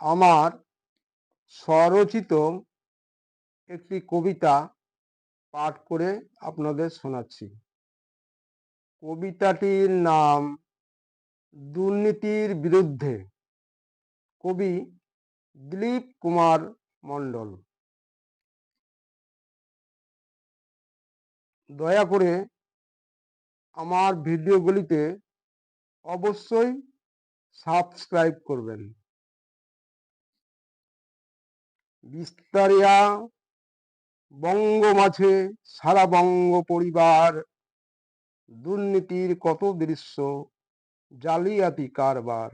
আমার স্বরচিত একটি কবিতা পাঠ করে আপনাদের শোনাচ্ছি। কবিতাটির নাম দুর্নীতির বিরুদ্ধে। কবি দিলীপ কুমার মণ্ডল। দয়া করে আমার ভিডিওগুলিতে অবশ্যই সাবস্ক্রাইব করবেন। বিস্তারিয়া বঙ্গ মাঝে সারা বঙ্গ পরিবার, দুর্নীতির কত দৃশ্য, জালিয়াতি কারবার।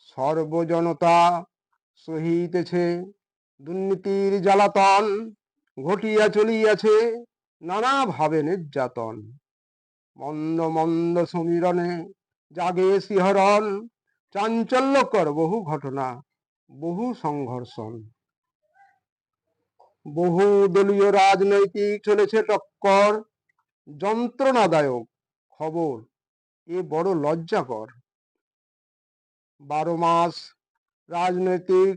সর্বজনতা সহিতেছে দুর্নীতির জ্বালাতন, ঘটিয়া চলিয়াছে নানাভাবে নির্যাতন। মন্দ মন্দ সমীরণে জাগে শিহরণ, চাঞ্চল্যকর বহু ঘটনা, বহু সংঘর্ষণ। বহু দলীয় রাজনৈতিক চলেছে টক্কর, যন্ত্রণাদায়ক খবর এ বড় লজ্জাকর। 12 মাস রাজনৈতিক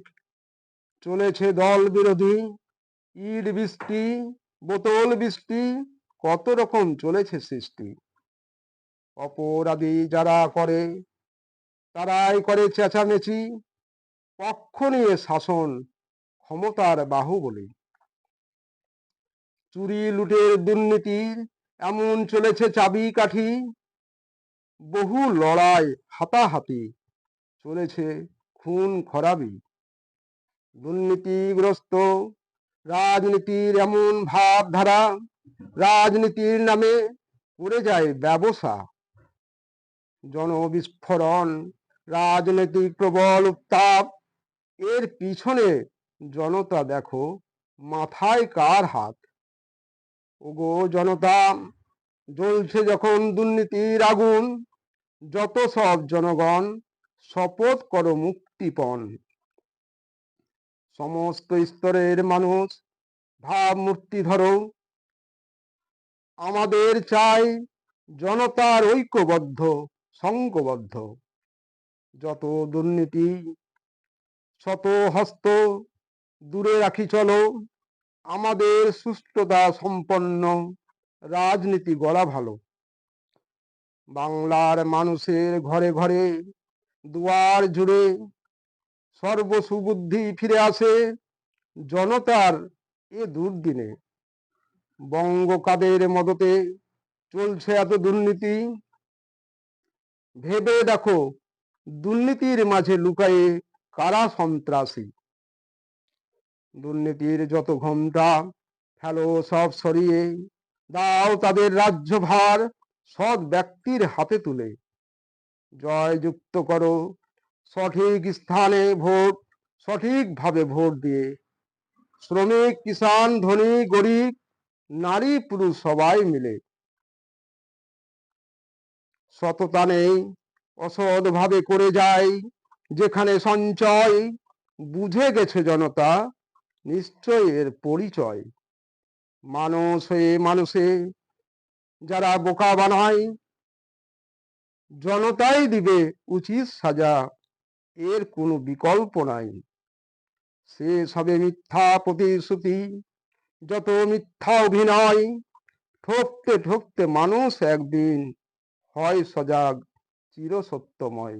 চলেছে দল বিরোধী, ইট বৃষ্টি বোতল বৃষ্টি, কত রকম চলেছে সৃষ্টি। অপরাধী যারা করে তারাই করে চেঁচামেচি, পক্ষ নিয়ে শাসন ক্ষমতার বাহুবলী। চুরি লুটের দুর্নীতির এমন চলেছে চাবিকাঠি, বহু লড়াই হাতাহাতি চলেছে খুন খরাবি। দুর্নীতিগ্রস্ত রাজনীতির এমন ভাবধারা, রাজনীতির নামে করে যায় ব্যবসা। জনবিস্ফোরণ রাজনৈতিক প্রবল উত্তাপ, এর পিছনে জনতা দেখো মাথায় কার হাত। ওগো জনতা, জ্বলছে যখন দুর্নীতির আগুন, যত সব জনগণ শপথ করো মুক্তিপণ। সমস্ত স্তরের মানুষ ভাবমূর্তি ধরো, আমাদের চাই জনতার ঐক্যবদ্ধ সংঘবদ্ধ। যত দুর্নীতি শত হস্ত দূরে রাখি চলো, আমাদের সুষ্ঠুতা সম্পন্ন রাজনীতি গড়া ভালো। বাংলার মানুষের ঘরে ঘরে দুয়ার জুড়ে সর্বসুবুদ্ধি ফিরে আসে জনতার এ দুর্দিনে। বঙ্গ কাদের মদতে চলছে এত দুর্নীতি, ভেবে দেখো দুর্নীতির মাঝে লুকায়ে কারা সন্ত্রাসী। দুর্নীতির যত ঘোমটা ফেলো সব সরিয়ে, দাও তাদের রাজ্যভার সৎ ব্যক্তির হাতে তুলে। জয়যুক্ত করো সঠিক স্থানে ভোট, সঠিকভাবে ভোট দিয়ে। শ্রমিক কিষান ধনী গরিব নারী পুরুষ সবাই মিলে। সততা নেই অসৎ ভাবে করে যায় যেখানে সঞ্চয়, বুঝে গেছে জনতা নিশ্চয় এর পরিচয়। মানুষ হয়ে মানুষে যারা বোকা বানায়, জনতাই দিবে উচিত সাজা, এর কোনো বিকল্প নাই। শেষ হবে মিথ্যা প্রতিশ্রুতি, যত মিথ্যা অভিনয়। ঠকতে ঠকতে মানুষ একদিন হয় সজাগ চিরসত্যময়।